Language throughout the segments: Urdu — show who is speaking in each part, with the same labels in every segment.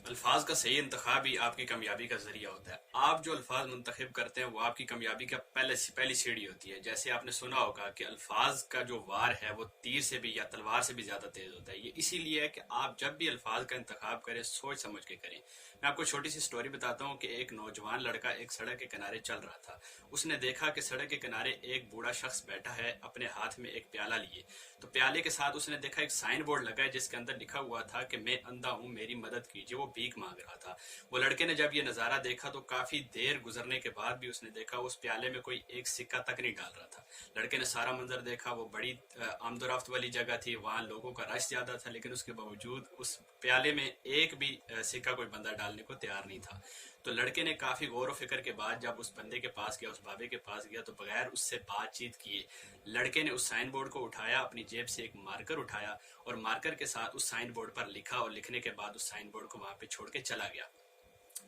Speaker 1: الفاظ کا صحیح انتخاب ہی آپ کی کامیابی کا ذریعہ ہوتا ہے. آپ جو الفاظ منتخب کرتے ہیں وہ آپ کی کامیابی کا پہلی سیڑھی ہوتی ہے. جیسے آپ نے سنا ہوگا کہ الفاظ کا جو وار ہے وہ تیر سے بھی یا تلوار سے بھی زیادہ تیز ہوتا ہے. یہ اسی لیے ہے کہ آپ جب بھی الفاظ کا انتخاب کریں سوچ سمجھ کے کریں. میں آپ کو چھوٹی سی سٹوری بتاتا ہوں کہ ایک نوجوان لڑکا ایک سڑک کے کنارے چل رہا تھا. اس نے دیکھا کہ سڑک کے کنارے ایک بوڑھا شخص بیٹھا ہے اپنے ہاتھ میں ایک پیالہ لیے. تو پیالے کے ساتھ اس نے دیکھا ایک سائن بورڈ لگا ہے جس کے اندر لکھا ہوا تھا کہ میں اندھا ہوں میری مدد کیجیے. وہ بھیک مانگ رہا تھا. وہ لڑکے نے جب یہ نظارہ دیکھا تو کافی دیر گزرنے کے بعد بھی اس نے دیکھا اس پیالے میں کوئی ایک سکہ تک نہیں ڈال رہا تھا. لڑکے نے سارا منظر دیکھا. وہ بڑی آمد و رفت والی جگہ تھی, وہاں لوگوں کا رش زیادہ تھا, لیکن اس کے باوجود اس پیالے میں ایک بھی سکہ کوئی بندہ ڈالنے کو تیار نہیں تھا. تو لڑکے نے کافی غور و فکر کے بعد جب اس بندے کے پاس گیا, اس بابے کے پاس گیا, تو بغیر اس سے بات چیت کیے لڑکے نے اس سائن بورڈ کو اٹھایا, اپنی جیب سے ایک مارکر اٹھایا اور مارکر کے ساتھ اس سائن بورڈ پر لکھا, اور لکھنے کے بعد اس سائن بورڈ کو وہاں پہ چھوڑ کے چلا گیا.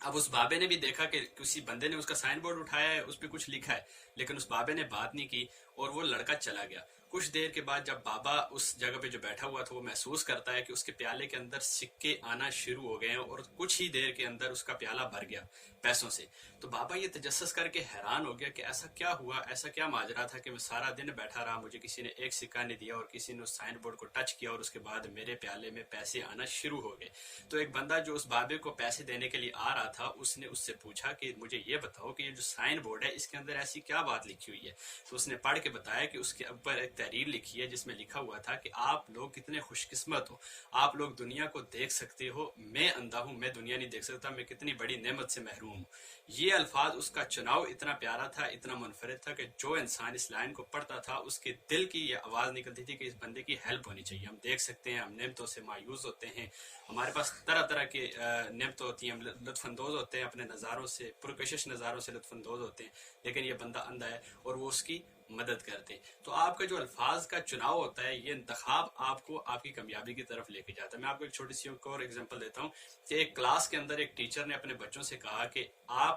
Speaker 1: اب اس بابے نے بھی دیکھا کہ کسی بندے نے اس کا سائن بورڈ اٹھایا ہے, اس پہ کچھ لکھا ہے, لیکن اس بابے نے بات نہیں کی اور وہ لڑکا چلا گیا. کچھ دیر کے بعد جب بابا اس جگہ پہ جو بیٹھا ہوا تھا وہ محسوس کرتا ہے کہ اس کے پیالے کے اندر سکے آنا شروع ہو گئے ہیں اور کچھ ہی دیر کے اندر اس کا پیالہ بھر گیا پیسوں سے. تو بابا یہ تجسس کر کے حیران ہو گیا کہ ایسا کیا ہوا, ایسا کیا ماجرا تھا کہ میں سارا دن بیٹھا رہا, مجھے کسی نے ایک سکہ نہیں دیا اور کسی نے اس سائن بورڈ کو ٹچ کیا اور اس کے بعد میرے پیالے میں پیسے آنا شروع ہو گئے. تو ایک بندہ جو اس بابے کو پیسے دینے کے لیے آ رہا تھا اس نے اس سے پوچھا کہ مجھے یہ بتاؤ کہ یہ جو سائن بورڈ ہے اس کے اندر ایسی کیا بات لکھی ہوئی ہے. تو اس نے پڑھ کے بتایا کہ اس کے اوپر ایک تحریر لکھی ہے جس میں لکھا ہوا تھا کہ آپ لوگ کتنے خوش قسمت ہو, آپ لوگ دنیا کو دیکھ سکتے ہو, میں اندھا ہوں, میں دنیا نہیں دیکھ سکتا, میں کتنی بڑی نعمت سے محروم ہوں. یہ الفاظ, اس کا چناؤ اتنا پیارا تھا, اتنا منفرد تھا کہ جو انسان اس لائن کو پڑھتا تھا اس کے دل کی یہ آواز نکلتی تھی کہ اس بندے کی ہیلپ ہونی چاہیے. ہم دیکھ سکتے ہیں ہم نعمتوں سے مایوس ہوتے ہیں, ہمارے پاس طرح طرح کی نعمتیں ہوتی ہیں, ہم لطف اندوز ہوتے ہیں اپنے نظاروں سے, پرکشش نظاروں سے لطف اندوز ہوتے ہیں, لیکن یہ بندہ اندھا ہے اور وہ اس کی مدد کرتے ہیں. تو آپ کا جو الفاظ کا چناؤ ہوتا ہے یہ انتخاب آپ کو آپ کی کامیابی کی طرف لے کے جاتا ہے. میں آپ کو ایک چھوٹی سی اور ایگزامپل دیتا ہوں کہ ایک کلاس کے اندر ایک ٹیچر نے اپنے بچوں سے کہا کہ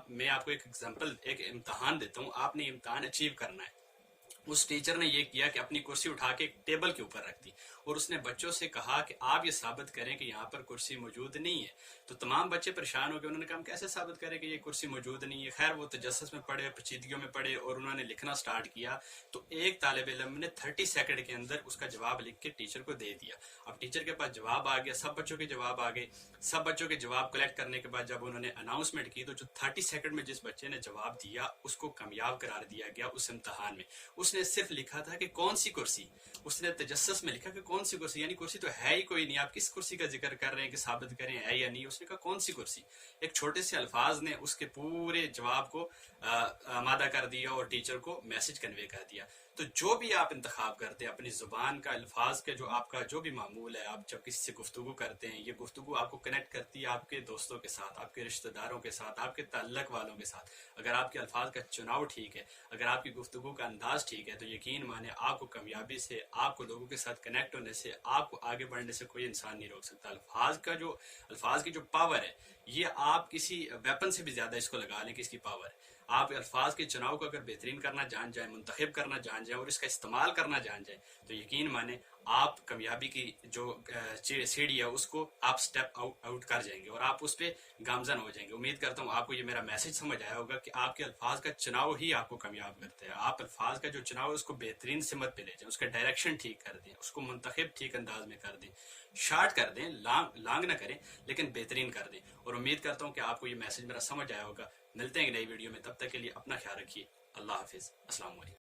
Speaker 1: میں آپ کو ایک امتحان دیتا ہوں, آپ نے امتحان اچیو کرنا ہے. اس ٹیچر نے یہ کیا کہ اپنی کرسی اٹھا کے ایک ٹیبل کے اوپر رکھ دی اور اس نے بچوں سے کہا کہ آپ یہ ثابت کریں کہ یہاں پر کرسی موجود نہیں ہے. تو تمام بچے پریشان ہو گئے, انہوں نے کہا ہم کیسے ثابت کریں کہ یہ کرسی موجود نہیں ہے. خیر وہ تجسس میں پڑے, پیچیدگیوں میں پڑے اور انہوں نے لکھنا سٹارٹ کیا. تو ایک طالب علم نے 30 سیکنڈ کے اندر اس کا جواب لکھ کے ٹیچر کو دے دیا. اب ٹیچر کے پاس جواب آ گیا, سب بچوں کے جواب آ گئے. سب بچوں کے جواب کلیکٹ کرنے کے بعد جب انہوں نے اناؤنسمنٹ کی تو جو 30 سیکنڈ میں جس بچے نے جواب دیا اس کو کامیاب قرار دیا گیا اس امتحان میں. اس نے صرف لکھا تھا کہ کون سی کرسی, اس نے تجسس میں لکھا کہ کون سی کرسی, یعنی کرسی تو ہے ہی کوئی نہیں, آپ کس کرسی کا ذکر کر رہے ہیں کہ ثابت کریں ہے یا نہیں. اس نے کہا کون سی کرسی. ایک چھوٹے سے الفاظ نے اس کے پورے جواب کو آمادہ کر دیا اور ٹیچر کو میسج کنوے کر دیا. تو جو بھی آپ انتخاب کرتے ہیں اپنی زبان کا, الفاظ کا جو آپ کا جو بھی معمول ہے, آپ جب کسی سے گفتگو کرتے ہیں یہ گفتگو آپ کو کنیکٹ کرتی ہے آپ کے دوستوں کے ساتھ, آپ کے رشتہ داروں کے ساتھ, آپ کے تعلق والوں کے ساتھ. اگر آپ کے الفاظ کا چناؤ ٹھیک ہے, اگر آپ کی گفتگو کا انداز ٹھیک ہے, تو یقین مانے آپ کو کامیابی سے, آپ کو لوگوں کے ساتھ کنیکٹ ہونے سے, آپ کو آگے بڑھنے سے کوئی انسان نہیں روک سکتا. الفاظ کی جو پاور ہے یہ آپ کسی ویپن سے بھی زیادہ اس کو لگا لیں کہ اس کی پاور ہے. آپ الفاظ کے چناؤ کو اگر بہترین کرنا جان جائیں, منتخب کرنا جان جائیں اور اس کا استعمال کرنا جان جائیں, تو یقین مانیں آپ کامیابی کی جو سیڑھی ہے اس کو آپ سٹیپ آؤٹ کر جائیں گے اور آپ اس پہ گامزن ہو جائیں گے. امید کرتا ہوں آپ کو یہ میرا میسج سمجھ آیا ہوگا کہ آپ کے الفاظ کا چناؤ ہی آپ کو کامیاب کرتا ہے. آپ الفاظ کا جو چناؤ ہے اس کو بہترین سمت پہ لے جائیں, اس کا ڈائریکشن ٹھیک کر دیں, اس کو منتخب ٹھیک انداز میں کر دیں, شارٹ کر دیں, لانگ نہ کریں لیکن بہترین کر دیں. اور امید کرتا ہوں کہ آپ کو یہ میسج میرا سمجھ آیا ہوگا. ملتے ہیں ایک نئی ویڈیو میں, تب تک کے لیے اپنا خیال رکھیے. اللہ حافظ. السلام علیکم.